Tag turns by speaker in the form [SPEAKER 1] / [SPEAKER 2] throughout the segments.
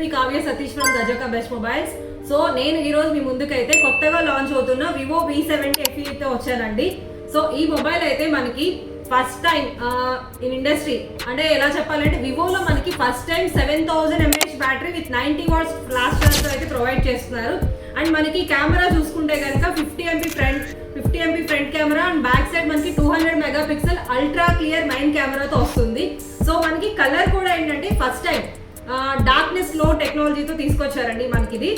[SPEAKER 1] మీ Kavya Satish from గజకా best mobiles. So నేను ఈరోజు మీ ముందుకైతే కొత్తగా లాంచ్ అవుతున్న వివో V70 FE తో వచ్చానండి. సో ఈ మొబైల్ అయితే మనకి ఫస్ట్ టైం ఇన్ ఇండస్ట్రీ, అంటే ఎలా చెప్పాలంటే వివోలో మనకి first time 7000 mAh battery with 90 watts flash charger అయితే ప్రొవైడ్ చేస్తున్నారు. అండ్ మనకి కెమెరా చూసుకుంటే కనుక 50 MP front camera and back side మనకి 200 మెగాపిక్సెల్ అల్ట్రా క్లియర్ మెయిన్ కెమెరాతో వస్తుంది. సో మనకి కలర్ కూడా ఏంటంటే ఫస్ట్ టైం డార్క్నెస్ లో టెక్నాలజీతో తీసుకొచ్చారండి మనకి ఇది.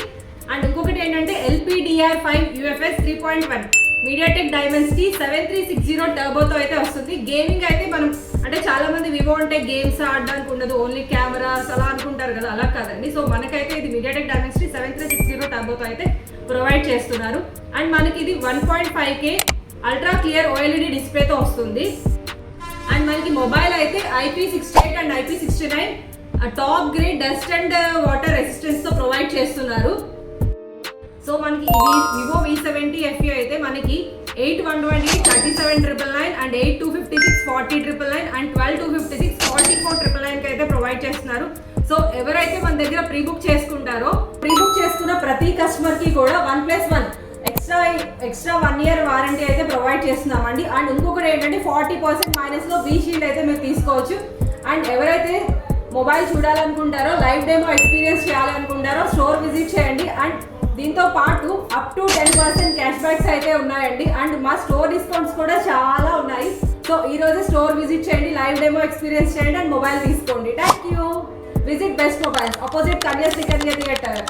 [SPEAKER 1] అండ్ ఇంకొకటి ఏంటంటే LPDDR5 UFS 3.1 మీడియాటెక్ డైమెన్సిటీ 7360 టర్బోతో అయితే వస్తుంది. గేమింగ్ అయితే మనం అంటే చాలా మంది వివో అంటే గేమ్స్ ఆడడానికి ఉండదు, ఓన్లీ కెమెరాస్ అలా అనుకుంటారు కదా, అలా కాదండి. సో మనకైతే ఇది మీడియాటెక్ డైమెన్సిటీ 7360 టర్బోతో అయితే ప్రొవైడ్ చేస్తున్నారు. అండ్ మనకి ఇది 1.5K అల్ట్రా క్లియర్ OLED డిస్ప్లేతో వస్తుంది. అండ్ మనకి మొబైల్ అయితే IP68 and IP69 top grade dust and water resistance తో ప్రొవైడ్ చేస్తున్నారు. సో మనకి వివో V70 FE అయితే మనకి 8128 37999 అండ్ 8256 40999 అండ్ 12256 44999 కి అయితే ప్రొవైడ్ చేస్తున్నారు. సో ఎవరైతే మన దగ్గర ప్రీ బుక్ చేసుకుంటారో, ప్రీ బుక్ చేసుకున్న ప్రతి కస్టమర్ కి కూడా 1+1 ఎక్స్ట్రా 1 year వారంటీ అయితే ప్రొవైడ్ చేస్తున్నామండి. అండ్ ఇంకొకటి ఏంటంటే 40% మైనస్ లో V షీల్డ్ అయితే మీరు తీసుకోవచ్చు. అండ్ ఎవరైతే మొబైల్ చూడాలనుకుంటారో, లైవ్ డెమో ఎక్స్పీరియన్స్ చేయాలనుకుంటారో స్టోర్ విజిట్ చేయండి. అండ్ దీంతో పాటు అప్ టు 10% క్యాష్ బ్యాక్స్ అయితే ఉన్నాయండి. అండ్ మా స్టోర్ డిస్కౌంట్స్ కూడా చాలా ఉన్నాయి. సో ఈ రోజు స్టోర్ విజిట్ చేయండి, లైవ్ డెమో ఎక్స్పీరియన్స్ చేయండి అండ్ మొబైల్ తీసుకోండి. Thank you. Visit best mobiles, opposite Kanyasri Kanya theatre.